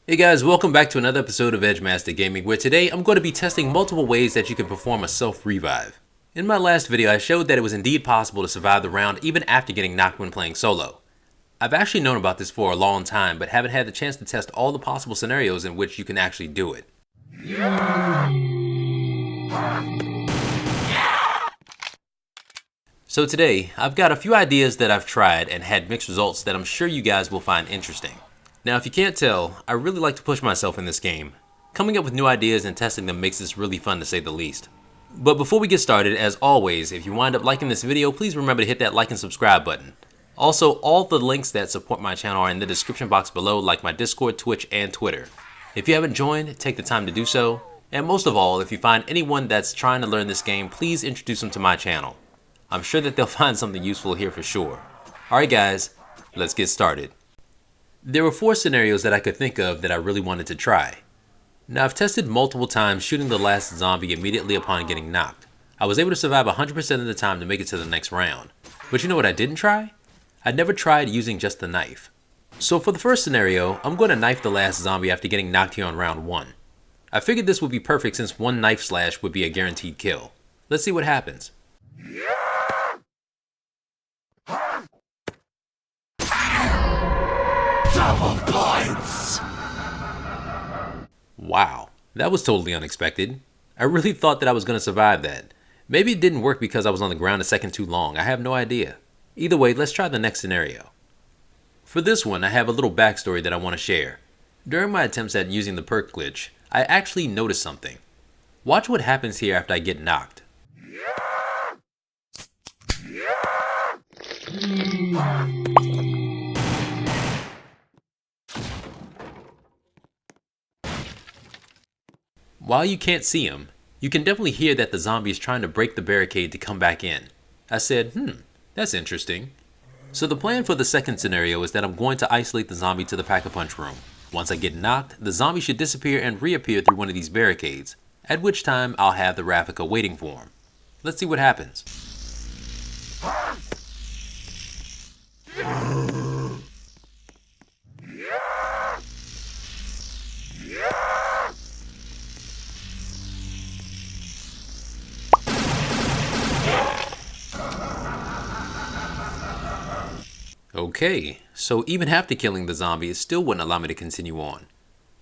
Hey guys, welcome back to another episode of EdgeMasterGaming, where today I'm going to be testing multiple ways that you can perform a self-revive. In my last video, I showed that it was indeed possible to survive the round even after getting knocked when playing solo. I've actually known about this for a long time, but haven't had the chance to test all the possible scenarios in which you can actually do it. So today, I've got a few ideas that I've tried and had mixed results that I'm sure you guys will find interesting. Now, if you can't tell, I really like to push myself in this game. Coming up with new ideas and testing them makes this really fun to say the least. But before we get started, as always, if you wind up liking this video, please remember to hit that like and subscribe button. Also, all the links that support my channel are in the description box below, like my Discord, Twitch, and Twitter. If you haven't joined, take the time to do so. And most of all, if you find anyone that's trying to learn this game, please introduce them to my channel. I'm sure that they'll find something useful here for sure. Alright guys, let's get started. There were 4 scenarios that I could think of that I really wanted to try. Now, I've tested multiple times shooting the last zombie immediately upon getting knocked. I was able to survive 100% of the time to make it to the next round. But you know what I didn't try? I never tried using just the knife. So for the first scenario, I'm going to knife the last zombie after getting knocked here on round 1. I figured this would be perfect since one knife slash would be a guaranteed kill. Let's see what happens. Double points! Wow, that was totally unexpected. I really thought that I was going to survive that. Maybe it didn't work because I was on the ground a second too long. I have no idea. Either way, let's try the next scenario. For this one, I have a little backstory that I want to share. During my attempts at using the perk glitch, I actually noticed something. Watch what happens here after I get knocked. While you can't see him, you can definitely hear that the zombie is trying to break the barricade to come back in. I said, that's interesting. So the plan for the second scenario is that I'm going to isolate the zombie to the Pack-a-Punch room. Once I get knocked, the zombie should disappear and reappear through one of these barricades, at which time I'll have the Ravnica waiting for him. Let's see what happens. Okay, so even after killing the zombie, it still wouldn't allow me to continue on.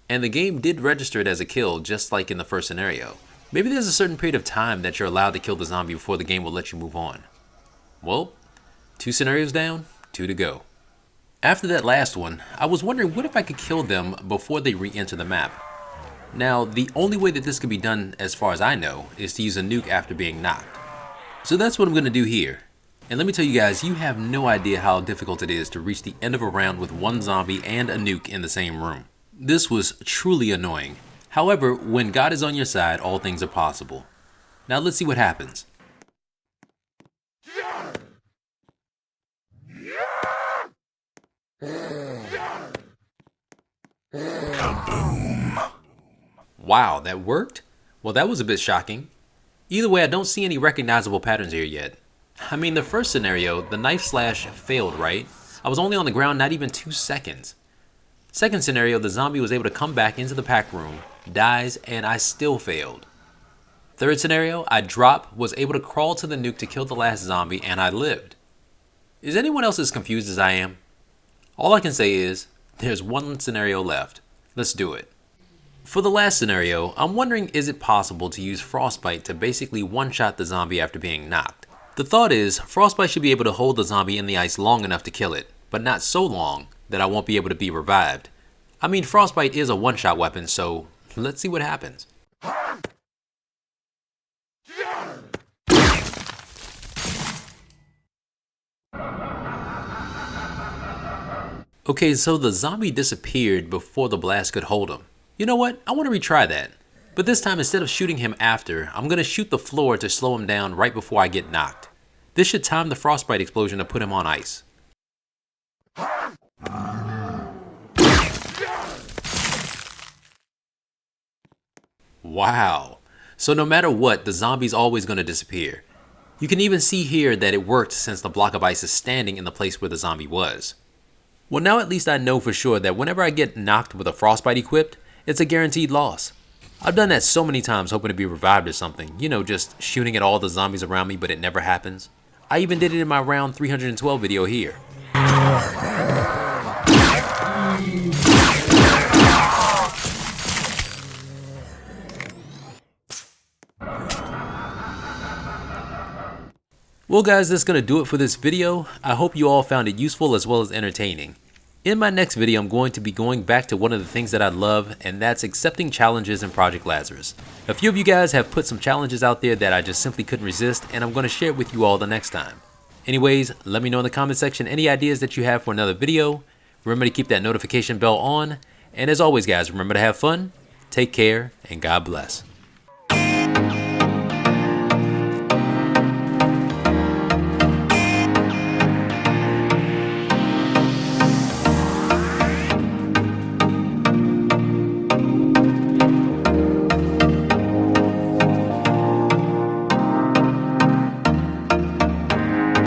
And the game did register it as a kill, just like in the first scenario. Maybe there's a certain period of time that you're allowed to kill the zombie before the game will let you move on. Well, 2 scenarios down, 2 to go. After that last one, I was wondering what if I could kill them before they re-enter the map. Now, the only way that this could be done, as far as I know, is to use a nuke after being knocked. So that's what I'm going to do here. And let me tell you guys, you have no idea how difficult it is to reach the end of a round with one zombie and a nuke in the same room. This was truly annoying. However, when God is on your side, all things are possible. Now let's see what happens. Kaboom! Wow, that worked? Well, that was a bit shocking. Either way, I don't see any recognizable patterns here yet. I mean, the first scenario, the knife slash failed, right? I was only on the ground not even 2 seconds. Second scenario, the zombie was able to come back into the pack room, dies, and I still failed. Third scenario, I dropped, was able to crawl to the nuke to kill the last zombie, and I lived. Is anyone else as confused as I am? All I can say is, there's one scenario left. Let's do it. For the last scenario, I'm wondering, is it possible to use Frostbite to basically one-shot the zombie after being knocked? The thought is, Frostbite should be able to hold the zombie in the ice long enough to kill it, but not so long that I won't be able to be revived. I mean, Frostbite is a one-shot weapon, so let's see what happens. Okay, so the zombie disappeared before the blast could hold him. You know what? I want to retry that. But this time, instead of shooting him after, I'm going to shoot the floor to slow him down right before I get knocked. This should time the Frostbite explosion to put him on ice. Wow. So no matter what, the zombie's always going to disappear. You can even see here that it worked since the block of ice is standing in the place where the zombie was. Well, now at least I know for sure that whenever I get knocked with a Frostbite equipped, it's a guaranteed loss. I've done that so many times hoping to be revived or something, you know, just shooting at all the zombies around me, but it never happens. I even did it in my round 312 video here. Well guys, that's going to do it for this video. I hope you all found it useful as well as entertaining. In my next video, I'm going to be going back to one of the things that I love, and that's accepting challenges in Project Lazarus. A few of you guys have put some challenges out there that I just simply couldn't resist, and I'm going to share it with you all the next time. Anyways, let me know in the comment section any ideas that you have for another video. Remember to keep that notification bell on, and as always guys, remember to have fun, take care, and God bless.